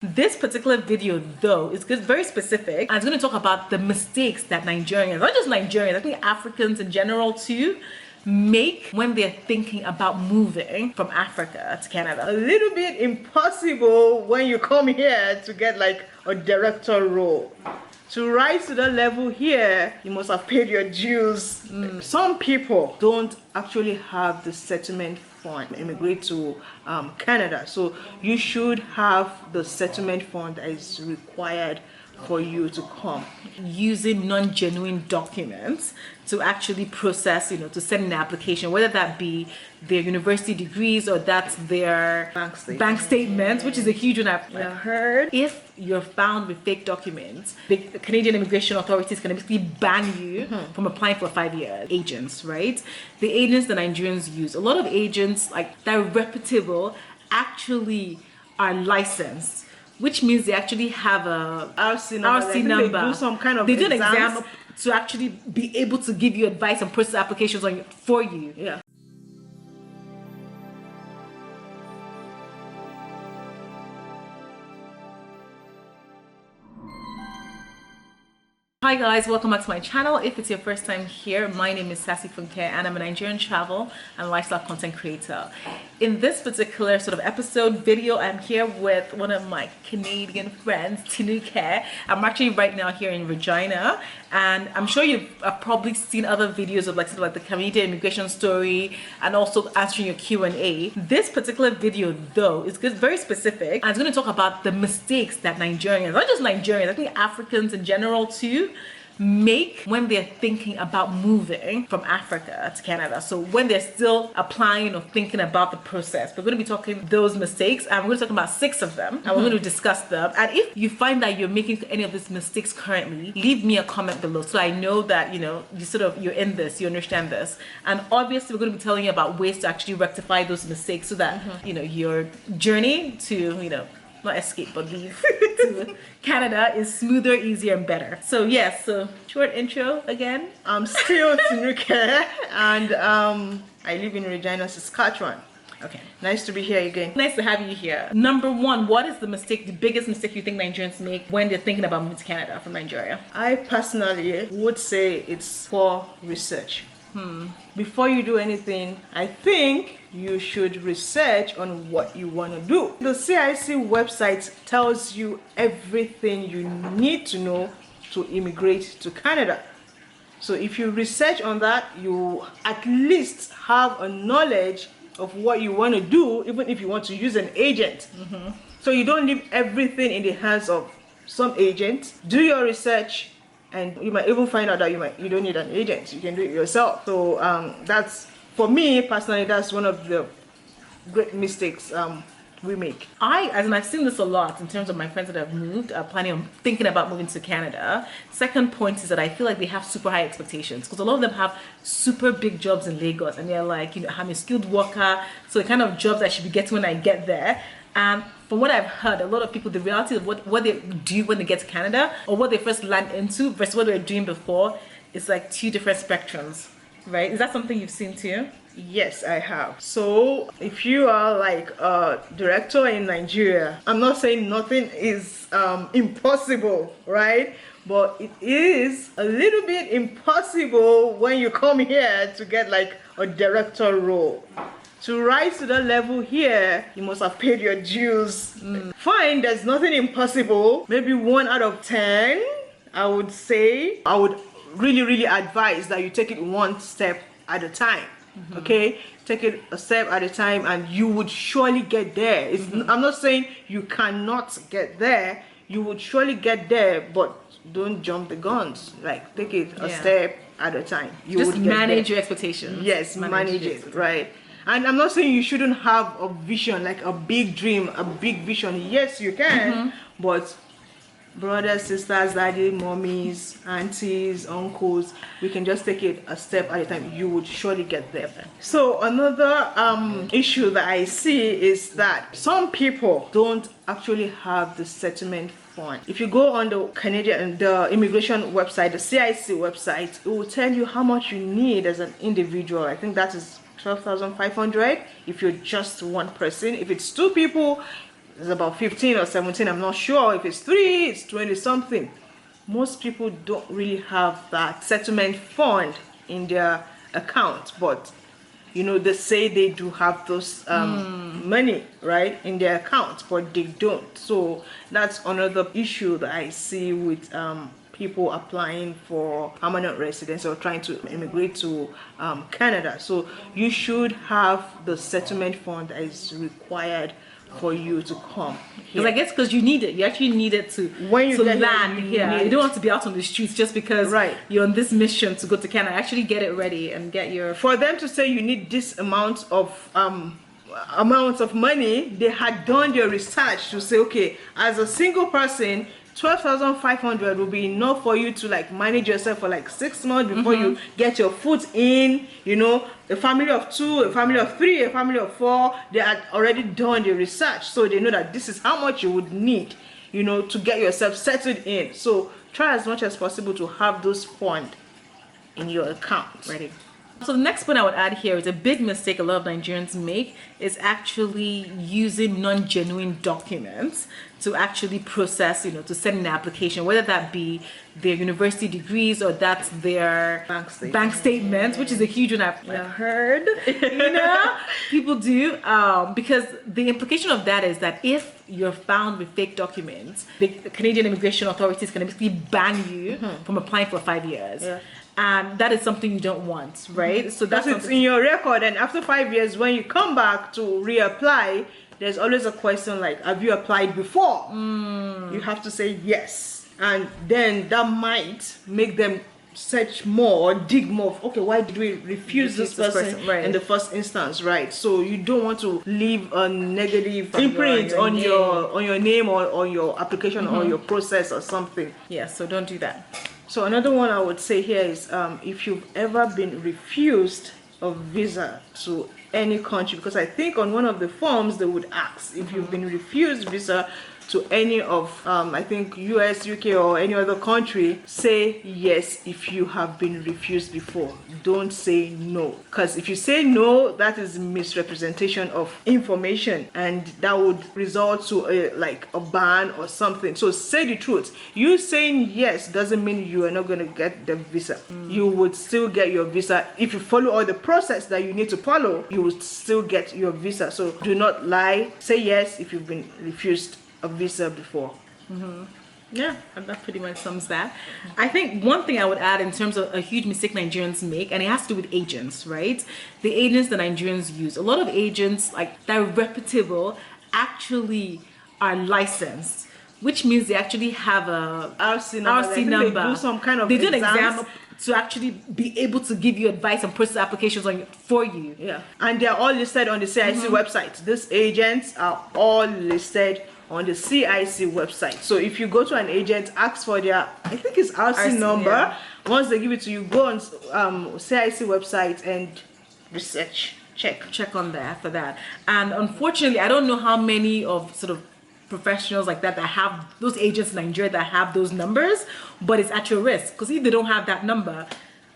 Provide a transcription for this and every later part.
This particular video though is very specific and it's going to talk about the mistakes that Nigerians, not just Nigerians, I think Africans in general too, make when they're thinking about moving from Africa to Canada. A little bit impossible when you come here to get like a director role. To rise to that level here, you must have paid your dues. Some people don't actually have the settlement fund to immigrate to Canada. So you should have the settlement fund that is required for you to come. Using non-genuine documents to actually process, to send an application, whether that be their university degrees or that's their bank statements, which is a huge one I've heard. If you're found with fake documents, the Canadian Immigration Authorities can basically ban you from applying for 5 years. Agents, right? The agents that Nigerians use, a lot of agents like that are reputable actually are licensed, which means they actually have a RC number. They do some kind of an exam to actually be able to give you advice and process applications for you. Yeah. Hi guys, welcome back to my channel. If it's your first time here, my name is Sassy Funke and I'm a Nigerian travel and lifestyle content creator. In this particular sort of episode video, I'm here with one of my Canadian friends, Tinuke. I'm actually right now here in Regina, and I'm sure you've probably seen other videos of sort of like the Canadian immigration story and also answering your Q&A. This particular video though is very specific and it's going to talk about the mistakes that Nigerians, not just Nigerians, I think Africans in general too, make when they're thinking about moving from Africa to Canada. So when they're still applying or thinking about the process, we're going to be talking those mistakes and we're going to talk about 6 of them and we're going to discuss them. And if you find that you're making any of these mistakes currently, leave me a comment below so I know that you're in this, you understand this. And obviously we're going to be telling you about ways to actually rectify those mistakes so that your journey to not escape but leave to Canada is smoother, easier and better. So yes, so short intro again. I'm still Tinuke and I live in Regina, Saskatchewan. Okay, nice to be here again. Nice to have you here. Number 1, what is the biggest mistake you think Nigerians make when they're thinking about moving to Canada from Nigeria? I personally would say it's poor research. Before you do anything, I think you should research on what you want to do. The CIC website tells you everything you need to know to immigrate to Canada. So if you research on that, you at least have a knowledge of what you want to do, even if you want to use an agent. So you don't leave everything in the hands of some agent. Do your research, and you might even find out that you don't need an agent. You can do it yourself. So that's, for me personally, that's one of the great mistakes we make. I've seen this a lot in terms of my friends that have moved, planning on thinking about moving to Canada. Second point is that I feel like they have super high expectations because a lot of them have super big jobs in Lagos and they're like, I'm a skilled worker, so the kind of jobs I should be getting when I get there. And from what I've heard, a lot of people, the reality of what they do when they get to Canada or what they first land into versus what they were doing before is like 2 different spectrums, right? Is that something you've seen too? Yes, I have. So if you are like a director in Nigeria, I'm not saying nothing is impossible, right? But it is a little bit impossible when you come here to get like a director role. To rise to that level here, you must have paid your dues. Fine, there's nothing impossible. Maybe 1 out of 10, I would say. I would really advise that you take it 1 step at a time. Okay, take it a step at a time and you would surely get there. I'm not saying you cannot get there. You would surely get there, but don't jump the guns. Like, take it a step at a time. You just would manage your expectations. Yes, manage it, right? And I'm not saying you shouldn't have a vision, like a big dream, a big vision. Yes, you can, but brothers, sisters, daddy, mommies, aunties, uncles, we can just take it a step at a time. You would surely get there. So another issue that I see is that some people don't actually have the settlement fund. If you go on the immigration website, the CIC website, it will tell you how much you need as an individual. I think that is 12,500 if you're just one person. If it's 2 people, it's about 15 or 17. I'm not sure if it's 3, it's 20 something. Most people don't really have that settlement fund in their account, but you know, they say they do have those money, right, in their account, but they don't. So that's another issue that I see with people applying for permanent residence or trying to immigrate to Canada. So you should have the settlement fund that is required for you to come because I guess because you need it, you actually need it to when you to get land here, you don't want to be out on the streets just because right. you're on this mission to go to Canada. Actually get it ready and get your, for them to say you need this amount of money, they had done their research to say, okay, as a single person 12,500 will be enough for you to like manage yourself for like 6 months before you get your foot in. You know, a family of 2, a family of 3, a family of 4, they had already done the research, so they know that this is how much you would need, you know, to get yourself settled in. So try as much as possible to have those funds in your account ready. So the next point I would add here is a big mistake a lot of Nigerians make is actually using non-genuine documents to actually process, you know, to send an application, whether that be their university degrees or that's their bank statements, which is a huge one I've heard, you know, people do, because the implication of that is that if you're found with fake documents, the Canadian immigration authorities can basically ban you from applying for 5 years. Yeah. And that is something you don't want, right? So that's it's in your record, and after 5 years, when you come back to reapply, there's always a question like, have you applied before? You have to say yes, and then that might make them search more or dig more. Okay, why did we refuse this person right. in the first instance, right? So you don't want to leave a negative imprint on your name or on your application or your process or something. Yeah, so don't do that. So another one I would say here is if you've ever been refused a visa to any country, because I think on one of the forms they would ask if you've been refused visa to any of I think US, UK or any other country, say yes if you have been refused before. Don't say no, because if you say no, that is misrepresentation of information and that would result to a ban or something. So say the truth. You saying yes doesn't mean you are not going to get the visa. You would still get your visa if you follow all the process that you need to follow. You would still get your visa. So do not lie. Say yes if you've been refused a visa before. Yeah, and that pretty much sums that. I think one thing I would add in terms of a huge mistake Nigerians make, and it has to do with agents, right? The agents that Nigerians use. A lot of agents, like, that are reputable, actually are licensed, which means they actually have a RC number. They do some kind of they do an exam to actually be able to give you advice and process applications for you. Yeah, and they're all listed on the CIC website. These agents are all listed on the CIC website. So if you go to an agent, ask for their, I think it's RC number. Yeah. Once they give it to you, go on CIC website and research, check on there for that. And unfortunately, I don't know how many of sort of professionals like that have those agents in Nigeria that have those numbers, but it's at your risk, because if they don't have that number,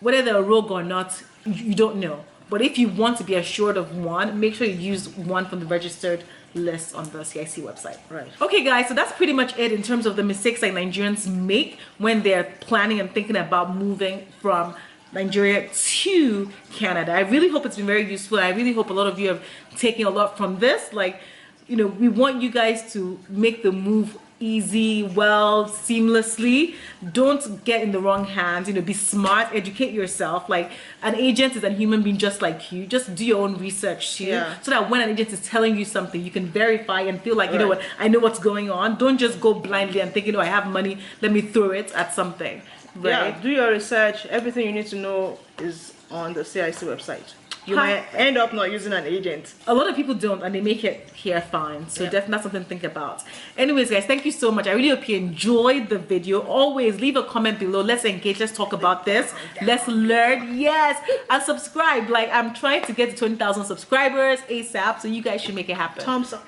whether they're rogue or not, you don't know. But if you want to be assured of one, make sure you use one from the registered list on the CIC website. Right. Okay guys, so that's pretty much it in terms of the mistakes that Nigerians make when they're planning and thinking about moving from Nigeria to Canada. I really hope it's been very useful. I really hope a lot of you have taken a lot from this. Like, you know, we want you guys to make the move easy, well, seamlessly. Don't get in the wrong hands. You know, be smart, educate yourself. Like, an agent is a human being just like you. Just do your own research too, so that when an agent is telling you something, you can verify and feel like, you know what, I know what's going on. Don't just go blindly and think, you know, I have money, let me throw it at something. Right? Yeah, do your research. Everything you need to know is on the CIC website. You might end up not using an agent. A lot of people don't, and they make it here fine. So definitely that's something to think about. Anyways, guys, thank you so much. I really hope you enjoyed the video. Always leave a comment below. Let's engage. Let's talk about this. Let's learn. Yes. And subscribe. Like, I'm trying to get to 20,000 subscribers ASAP. So you guys should make it happen. Thumbs up.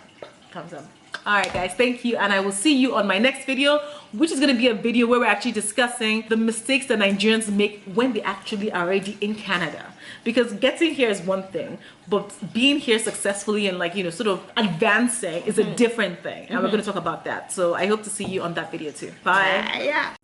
Thumbs up. All right, guys, thank you. And I will see you on my next video, which is going to be a video where we're actually discussing the mistakes that Nigerians make when they actually are already in Canada. Because getting here is one thing, but being here successfully and like, you know, sort of advancing is a different thing. And we're going to talk about that. So I hope to see you on that video too. Bye. Yeah.